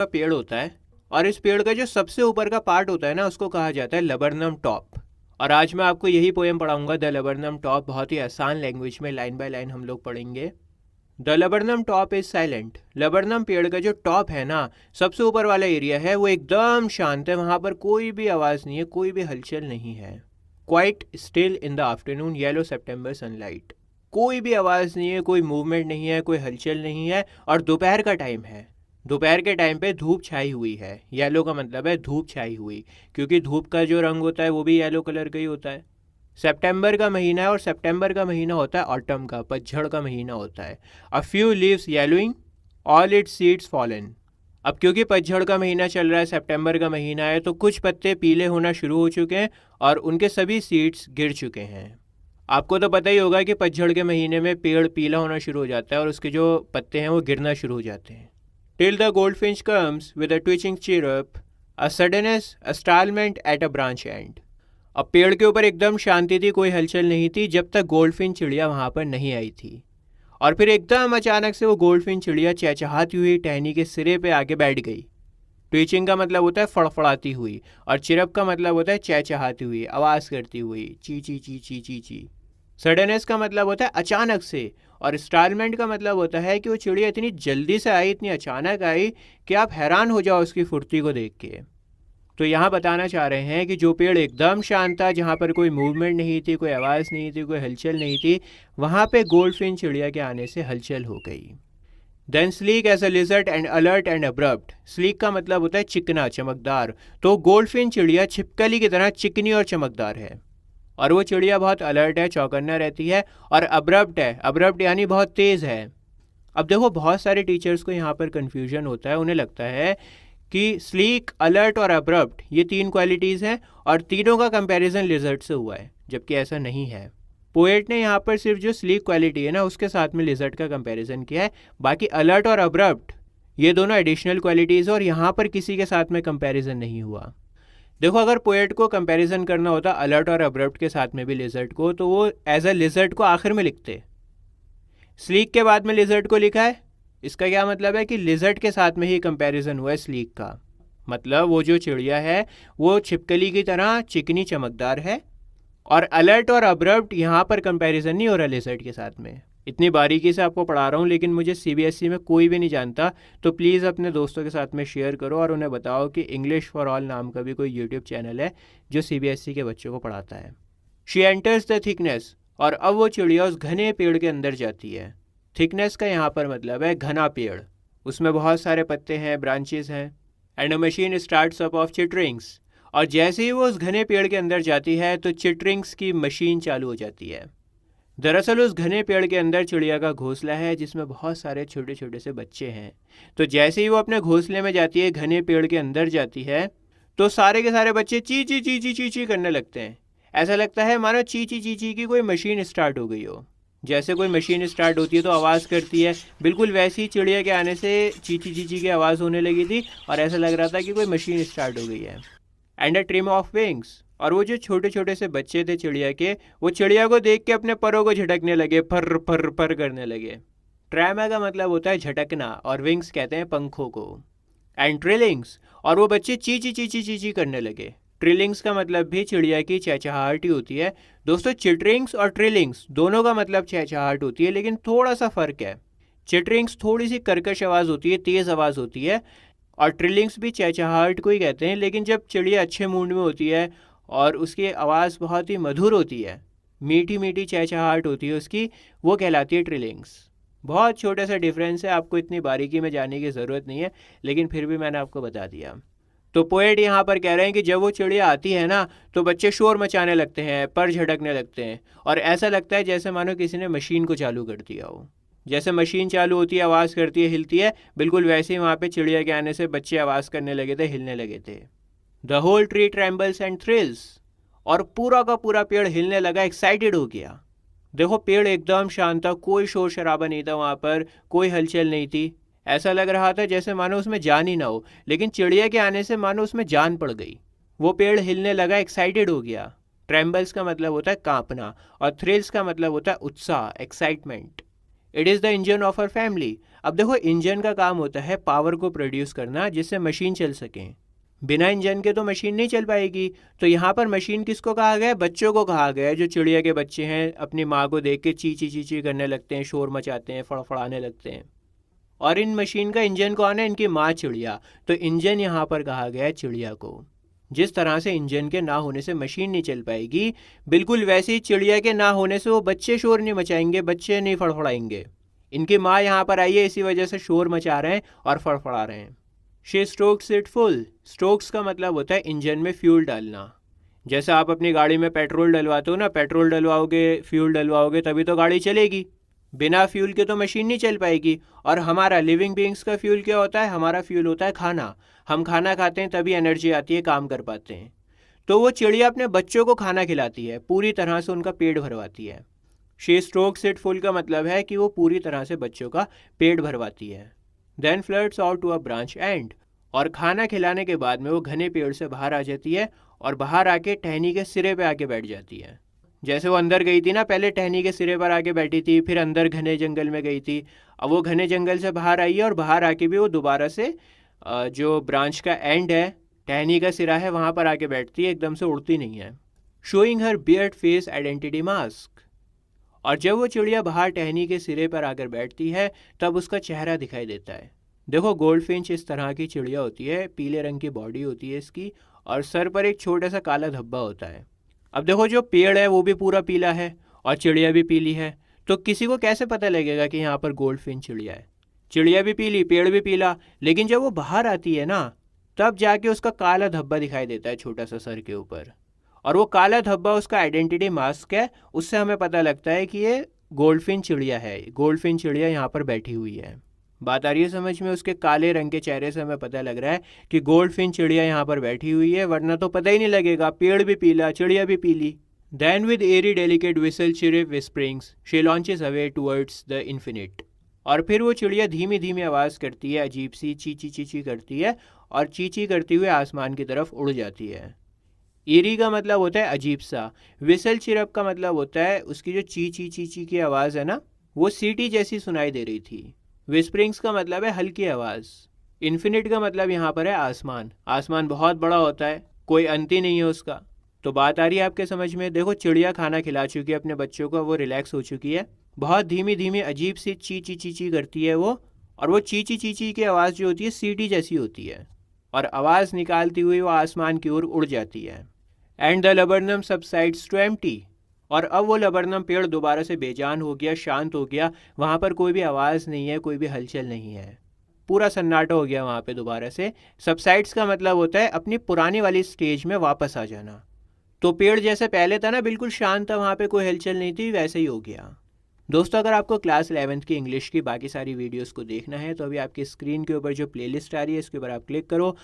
का पेड़ होता है और इस पेड़ का जो सबसे ऊपर का पार्ट होता है ना, उसको कहा जाता है लबरनम टॉप। और आज मैं आपको यही पोएम पढ़ाऊंगा, द लबरनम टॉप। बहुत ही आसान लैंग्वेज में लाइन बाय लाइन हम लोग पढ़ेंगे। The laburnum top is silent. Laburnum पेड़ का जो टॉप है ना, सबसे ऊपर वाला एरिया है, वो एकदम शांत है। वहां पर कोई भी आवाज़ नहीं है, कोई भी हलचल नहीं है। Quite still in the afternoon yellow September sunlight. कोई भी आवाज़ नहीं है, कोई मूवमेंट नहीं है, कोई हलचल नहीं है। और दोपहर का टाइम है। दोपहर के टाइम पे धूप छाई हुई है। येलो का मतलब है धूप छाई हुई, क्योंकि धूप का जो रंग होता है वो भी येलो कलर का ही होता है। सितंबर का महीना है और सितंबर का महीना होता है ऑटम का, पतझड़ का महीना होता है। A few leaves yellowing, all it's seeds fallen. अब क्योंकि पतझड़ का महीना चल रहा है, सितंबर का महीना है, तो कुछ पत्ते पीले होना शुरू हो चुके हैं और उनके सभी सीड्स गिर चुके हैं। आपको तो पता ही होगा कि पतझड़ के महीने में पेड़ पीला होना शुरू हो जाता है और उसके जो पत्ते हैं वो गिरना शुरू हो जाते हैं। Till the goldfinch comes with a twitching chirrup, a suddenness, a startlement at a branch end. अब पेड़ के ऊपर एकदम शांति थी, कोई हलचल नहीं थी, जब तक गोल्डफिन चिड़िया वहाँ पर नहीं आई थी। और फिर एकदम अचानक से वो गोल्डफिन चिड़िया चहचहाती हुई टहनी के सिरे पे आके बैठ गई। ट्वीचिंग का मतलब होता है फड़फड़ाती हुई, और चिरप का मतलब होता है चहचहाती हुई, आवाज़ करती हुई, ची ची ची ची ची ची। सडननेस का मतलब होता है अचानक से, और स्टारमेंट का मतलब होता है कि वो चिड़िया इतनी जल्दी से आई, इतनी अचानक आई कि आप हैरान हो जाओ उसकी फुर्ती को देख के। तो यहाँ बताना चाह रहे हैं कि जो पेड़ एकदम शांत था, जहाँ पर कोई मूवमेंट नहीं थी, कोई आवाज़ नहीं थी, कोई हलचल नहीं थी, वहाँ पे गोल्डफिन चिड़िया के आने से हलचल हो गई। Then sleek as a lizard and alert and abrupt. Sleek का मतलब होता है चिकना, चमकदार। तो गोल्डफिन चिड़िया छिपकली की तरह चिकनी और चमकदार है। और वो चिड़िया बहुत अलर्ट है, चौकन्ना रहती है। और अब्रप्ट है, अब्रप्ट यानी बहुत तेज़ है। अब देखो, बहुत सारे टीचर्स को यहाँ पर कन्फ्यूजन होता है। उन्हें लगता है कि स्लीक, अलर्ट और अब्रप्ट ये तीन क्वालिटीज़ हैं और तीनों का कंपैरिजन लिजर्ट से हुआ है, जबकि ऐसा नहीं है। पोएट ने यहाँ पर सिर्फ जो स्लीक क्वालिटी है ना, उसके साथ में लिजर्ट का कंपैरिजन किया है। बाकी अलर्ट और अब्रप्ट ये दोनों एडिशनल क्वालिटीज़, और यहाँ पर किसी के साथ में कंपैरिजन नहीं हुआ। देखो, अगर पोएट को कंपैरिजन करना होता अलर्ट और अब्रप्ट के साथ में भी लिजर्ट को, तो वो एज अ लिजर्ट को आखिर में लिखते। स्लीक के बाद में लिजर्ट को लिखा है, इसका क्या मतलब है कि लिजर्ट के साथ में ही कंपैरिजन हुआ है स्लीक का। मतलब वो जो चिड़िया है वो छिपकली की तरह चिकनी चमकदार है, और अलर्ट और अब्रप्ट यहाँ पर कंपैरिजन नहीं हो रहा लिजर्ट के साथ में। इतनी बारीकी से आपको पढ़ा रहा हूँ, लेकिन मुझे सीबीएसई में कोई भी नहीं जानता, तो प्लीज़ अपने दोस्तों के साथ में शेयर करो और उन्हें बताओ कि इंग्लिश फॉर ऑल नाम का भी कोई यूट्यूब चैनल है जो सीबीएसई के बच्चों को पढ़ाता है। शी एंटर्स द थिकनेस, और अब वो चिड़िया उस घने पेड़ के अंदर जाती है। थिकनेस का यहाँ पर मतलब है घना पेड़, उसमें बहुत सारे पत्ते हैं, ब्रांचेस हैं। And a machine starts up of चिटरिंग्स, और जैसे ही वो उस घने पेड़ के अंदर जाती है तो चिटरिंग्स की मशीन चालू हो जाती है। दरअसल उस घने पेड़ के अंदर चिड़िया का घोंसला है, जिसमें बहुत सारे छोटे छोटे से बच्चे हैं। तो जैसे ही वो अपने घोंसले में जाती है, घने पेड़ के अंदर जाती है, तो सारे के सारे बच्चे ची ची ची ची ची ची करने लगते हैं। ऐसा लगता है मानो ची ची ची ची की कोई मशीन स्टार्ट हो गई हो। जैसे कोई मशीन स्टार्ट होती है तो आवाज़ करती है, बिल्कुल वैसी चिड़िया के आने से ची ची ची ची की आवाज़ होने लगी थी, और ऐसा लग रहा था कि कोई मशीन स्टार्ट हो गई है। And a trim of wings, और वो जो छोटे छोटे से बच्चे थे चिड़िया के, वो चिड़िया को देख के अपने परों को झटकने लगे, फर फर फर करने लगे। ट्रैमा का मतलब होता है झटकना, और विंग्स कहते हैं पंखों को। एंड ट्रिलिंग्स, और वो बच्चे ची ची ची ची ची ची करने लगे। ट्रिलिंग्स का मतलब भी चिड़िया की चहचहाहट ही होती है। दोस्तों, चिटरिंग्स और ट्रिलिंग्स दोनों का मतलब चहचहाहट होती है, लेकिन थोड़ा सा फ़र्क है। चिटरिंग्स थोड़ी सी कर्कश आवाज़ होती है, तेज़ आवाज़ होती है, और ट्रिलिंग्स भी चहचहाहट को ही कहते हैं। लेकिन जब चिड़िया अच्छे मूड में होती है और उसकी आवाज़ बहुत ही मधुर होती है, मीठी मीठी चहचहाहट होती है उसकी, वो कहलाती है ट्रिलिंग्स। बहुत छोटा सा डिफरेंस है, आपको इतनी बारीकी में जाने की ज़रूरत नहीं है, लेकिन फिर भी मैंने आपको बता दिया। तो पोएट यहाँ पर कह रहे हैं कि जब वो चिड़िया आती है ना, तो बच्चे शोर मचाने लगते हैं, पर झटकने लगते हैं, और ऐसा लगता है जैसे मानो किसी ने मशीन को चालू कर दिया हो। जैसे मशीन चालू होती है, आवाज़ करती है, हिलती है, बिल्कुल वैसे ही वहाँ पे चिड़िया के आने से बच्चे आवाज़ करने लगे थे, हिलने लगे थे। The whole tree trembles and thrills, और पूरा का पूरा पेड़ हिलने लगा, एक्साइटेड हो गया। देखो, पेड़ एकदम शांत था, कोई शोर शराबा नहीं था वहाँ पर, कोई हलचल नहीं थी। ऐसा लग रहा था जैसे मानो उसमें जान ही ना हो, लेकिन चिड़िया के आने से मानो उसमें जान पड़ गई। वो पेड़ हिलने लगा, एक्साइटेड हो गया। ट्रेम्बल्स का मतलब होता है कांपना, और थ्रिल्स का मतलब होता है उत्साह, excitement. It is the engine of our family. अब देखो इंजन का काम होता है पावर को प्रोड्यूस करना जिससे मशीन चल सकें। बिना इंजन के तो मशीन नहीं चल पाएगी। तो यहाँ पर मशीन किसको कहा गया है? बच्चों को कहा गया है। जो चिड़िया के बच्चे हैं अपनी माँ को देख के ची ची ची ची करने लगते हैं, शोर मचाते हैं, फड़फड़ाने लगते हैं। और इन मशीन का इंजन कौन है? इनकी माँ चिड़िया। तो इंजन यहाँ पर कहा गया है चिड़िया को। जिस तरह से इंजन के ना होने से मशीन नहीं चल पाएगी, बिल्कुल वैसे ही चिड़िया के ना होने से वो बच्चे शोर नहीं मचाएंगे, बच्चे नहीं फड़फड़ाएंगे। इनकी माँ यहाँ पर आई है, इसी वजह से शोर मचा रहे हैं और फड़फड़ा रहे हैं। She strokes it full. Strokes का मतलब होता है इंजन में फ्यूल डालना। जैसे आप अपनी गाड़ी में पेट्रोल डलवाते हो ना, पेट्रोल डलवाओगे, फ्यूल डलवाओगे, तभी तो गाड़ी चलेगी। बिना फ्यूल के तो मशीन नहीं चल पाएगी। और हमारा लिविंग बीइंग्स का फ्यूल क्या होता है? हमारा फ्यूल होता है खाना। हम खाना खाते हैं तभी एनर्जी आती है, काम कर पाते हैं। तो वो चिड़िया अपने बच्चों को खाना खिलाती है, पूरी तरह से उनका पेट भरवाती है। शी स्ट्रोक्स इट फुल का मतलब है कि वो पूरी तरह से बच्चों का पेट भरवाती है। Then flits out to a branch end. और खाना खिलाने के बाद में वो घने पेड़ से बाहर आ जाती है और बाहर आके टहनी के सिरे पे आके बैठ जाती है। जैसे वो अंदर गई थी ना, पहले टहनी के सिरे पर आके बैठी थी, फिर अंदर घने जंगल में गई थी। अब वो घने जंगल से बाहर आई है और बाहर आके भी वो दोबारा से जो ब्रांच का एंड है, टहनी का सिरा है, वहाँ पर आके बैठती है, एकदम से उड़ती नहीं है। शोइंग हर बियर्ड फेस आइडेंटिटी मास्क। और जब वो चिड़िया बाहर टहनी के सिरे पर आकर बैठती है तब उसका चेहरा दिखाई देता है। देखो गोल्डफिंच इस तरह की चिड़िया होती है, पीले रंग की बॉडी होती है इसकी और सर पर एक छोटा सा काला धब्बा होता है। अब देखो जो पेड़ है वो भी पूरा पीला है और चिड़िया भी पीली है, तो किसी को कैसे पता लगेगा कि यहाँ पर गोल्डफिंच चिड़िया है? चिड़िया भी पीली, पेड़ भी पीला, लेकिन जब वो बाहर आती है ना तब जाके उसका काला धब्बा दिखाई देता है छोटा सा सर के ऊपर। और वो काला धब्बा उसका आइडेंटिटी मास्क है, उससे हमें पता लगता है कि ये गोल्डफिन चिड़िया है, गोल्डफिन चिड़िया यहाँ पर बैठी हुई है। बात आ रही है समझ में? उसके काले रंग के चेहरे से हमें पता लग रहा है कि गोल्डफिन चिड़िया यहाँ पर बैठी हुई है, वरना तो पता ही नहीं लगेगा, पेड़ भी पीला, चिड़िया भी पीली। Then with airy delicate whistle chirp whisperings, she launches away towards the infinite. और फिर वो चिड़िया धीमी धीमी आवाज़ करती है, अजीब सी चीची चीची करती है और चीची करती हुए आसमान की तरफ उड़ जाती है। ईरी का मतलब होता है अजीब सा। विसल चिरप का मतलब होता है उसकी जो चीची चीची की आवाज़ है ना, वो सीटी जैसी सुनाई दे रही थी। विस्परिंग्स का मतलब है हल्की आवाज़। इन्फिनिट का मतलब यहाँ पर है आसमान। आसमान बहुत बड़ा होता है, कोई अंत ही नहीं है उसका। तो बात आ रही है आपके समझ में? देखो चिड़िया खाना खिला चुकी है अपने बच्चों को, वो रिलैक्स हो चुकी है, बहुत धीमी धीमी अजीब सी चीची चीची करती है वो, और वो चीची चीची की आवाज़ जो होती है सीटी जैसी होती है और आवाज़ निकालती हुई वो आसमान की ओर उड़ जाती है। And the laburnum subsides to empty. और अब वो लबरनम पेड़ दोबारा से बेजान हो गया, शांत हो गया, वहाँ पर कोई भी आवाज़ नहीं है, कोई भी हलचल नहीं है, पूरा सन्नाटा हो गया वहाँ पे दोबारा से। सबसाइड्स का मतलब होता है अपनी पुरानी वाली स्टेज में वापस आ जाना। तो पेड़ जैसे पहले था ना, बिल्कुल शांत था, वहाँ पे कोई हलचल नहीं थी, वैसे ही हो गया। दोस्तों अगर आपको क्लास 11th की इंग्लिश की बाकी सारी वीडियोस को देखना है तो अभी आपकी स्क्रीन के ऊपर जो प्लेलिस्ट आ रही है इसके ऊपर आप क्लिक करो।